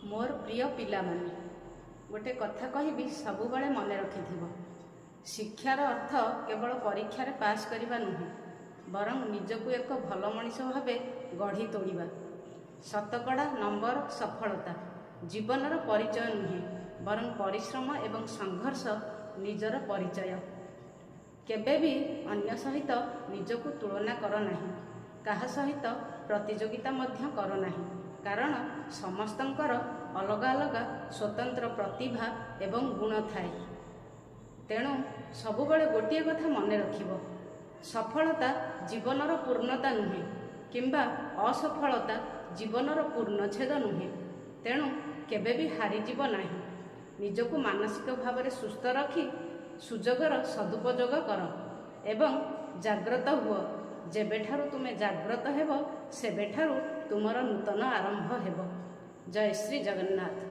मोर प्रिय पिला माने गोटे कथा कहबी सबुबले मन रखिथिबो। शिक्षार अर्थ केवल परीक्षा पास करवा नुहे बरं निजकू एक भल मनीष भाव गढ़ी तोड़वा। शतकड़ा नंबर सफलता जीवनर परिचय नुहे बरं परिश्रम एवं संघर्ष निजर परिचय। केबे भी अन्य सहित निजकू तुलना कर नाही, काहा सहित प्रतियोगिता मध्य कर नाही, कारण समस्तंकर अलग अलग स्वतंत्र प्रतिभा एवं गुण थाए। तेणु सबुबले गोटे कथा मन रखिबो, सफलता जीवनर पूर्णता नुहे किंबा असफलता जीवनर पूर्णछेद नुहे। तेणु केबे भी हारिजिब नाही। निजकू मानसिक भाव में सुस्थ रखी सुजोगर सदुपयोग कर एवं जाग्रत हुओ। जेबेठारु तुमे जाग्रत हेबो सेबेठारु तुमर नूतन आरंभ हेबो। जय श्री जगन्नाथ।